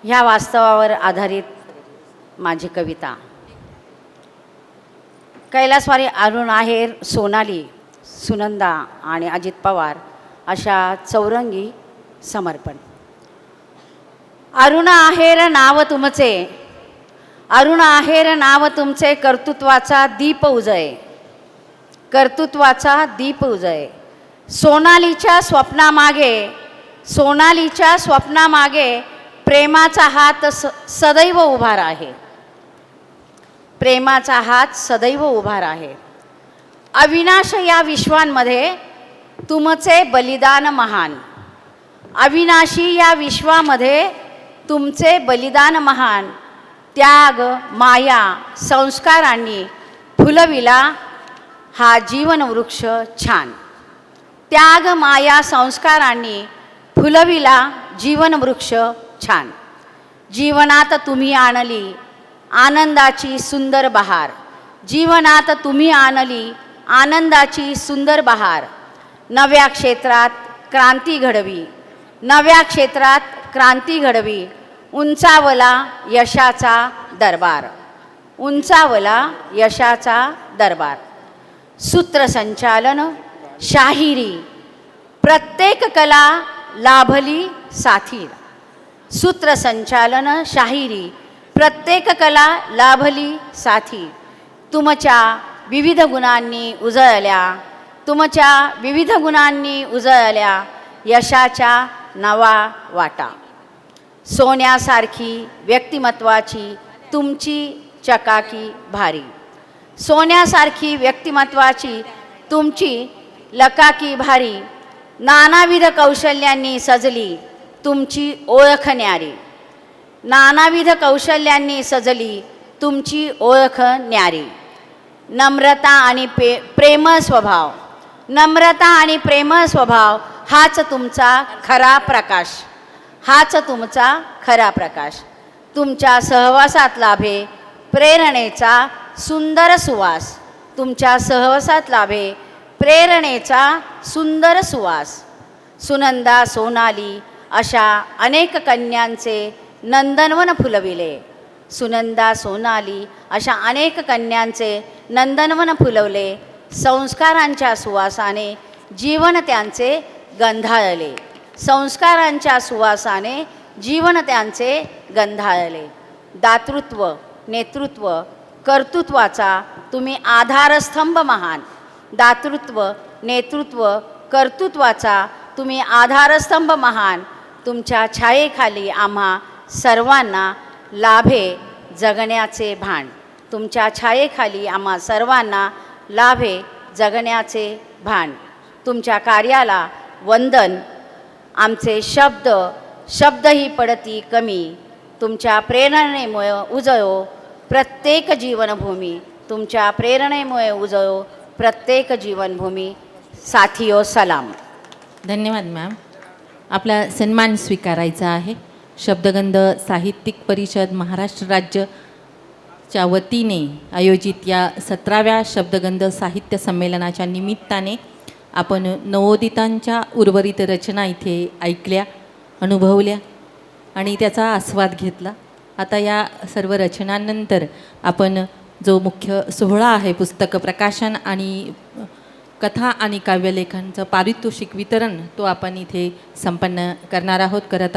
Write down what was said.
ह्या वास्तवावर आधारित माझी कविता. कैलासवारी अरुण आहेर, सोनाली, सुनंदा आणि अजित पवार अशा चौरंगी समर्पण. अरुण आहेर नाव तुमचे, अरुण आहेर नाव तुमचे, कर्तृत्वाचा दीप उजळे, कर्तृत्वाचा दीप उजळे. सोनालीच्या स्वप्नामागे, सोनालीच्या स्वप्नामागे प्रेमाचा हात सदैव उभा आहे, प्रेमाचा हात सदैव उभा आहे. अविनाश या विश्वांमध्ये तुमचे बलिदान महान, अविनाशी या विश्वामध्ये तुमचे बलिदान महान. त्याग, माया, संस्कारांनी फुलविला हा जीवनवृक्ष छान. त्याग, माया, संस्कारांनी फुलविला जीवनवृक्ष छान. जीवनात तुम्ही आणली आनंदाची सुंदर बहार, जीवनात तुम्ही आणली आनंदाची सुंदर बहार. नव्या क्षेत्रात क्रांती घडवी, नव्या क्षेत्रात क्रांती घडवी. उंचावला यशाचा दरबार, उंचावला यशाचा दरबार. सूत्रसंचालन शाहिरी प्रत्येक कला लाभली साथीर, सूत्रसंचालन शाहिरी प्रत्येक कला लाभली साथी. तुमच्या विविध गुणांनी उजळल्या, तुमच्या विविध गुणांनी उजळल्या यशाच्या नवा वाटा. सोन्यासारखी व्यक्तिमत्वाची तुमची चकाकी भारी, सोन्यासारखी व्यक्तिमत्वाची तुमची लकाकी भारी. नानाविध कौशल्यांनी सजली तुमची ओळख न्यारी, नानाविध कौशल्यांनी सजली तुमची ओळख न्यारी. नम्रता आणि प्रेमळ स्वभाव, नम्रता आणि प्रेमळ स्वभाव हाच तुमचा खरा प्रकाश, हाच तुमचा खरा प्रकाश. तुमच्या सहवासात लाभे प्रेरणेचा सुंदर सुवास, तुमच्या सहवासात लाभे प्रेरणेचा सुंदर सुवास. सुनंदा, सोनाली अशा अनेक कन्यांचे नंदनवन फुलविले, सुनंदा, सोनाली अशा अनेक कन्यांचे नंदनवन फुलवले. संस्कारांच्या सुवासाने जीवन त्यांचे गंधाळले, संस्कारांच्या सुवासाने जीवन त्यांचे गंधाळले. दातृत्व, नेतृत्व, कर्तृत्वाचा तुम्ही आधारस्तंभ महान, दातृत्व, नेतृत्व, कर्तृत्वाचा तुम्ही आधारस्तंभ महान. तुमच्या छायेखाली आम्हा सर्वांना लाभे जगण्याचे भान, तुमच्या छायेखाली आम्हा सर्वांना लाभे जगण्याचे भान. तुमच्या कार्याला वंदन, आमचे शब्द, शब्दही पडती कमी. तुमच्या प्रेरणेमुळे उजळो प्रत्येक जीवनभूमी, तुमच्या प्रेरणेमुळे उजळो प्रत्येक जीवनभूमी. साथियो सलाम. धन्यवाद मॅम. आपला सन्मान स्वीकारायचा आहे. शब्दगंध साहित्यिक परिषद महाराष्ट्र राज्यच्या वतीने आयोजित या 17व्या शब्दगंध साहित्य संमेलनाच्या निमित्ताने आपण नवोदितांच्या उर्वरित रचना इथे ऐकल्या, अनुभवल्या आणि त्याचा आस्वाद घेतला. आता या सर्व रचनांनंतर आपण जो मुख्य सोहळा आहे पुस्तक प्रकाशन आणि कथा आणि काव्यलेखांचं पारितोषिक वितरण तो आपण इथे संपन्न करणार आहोत. करत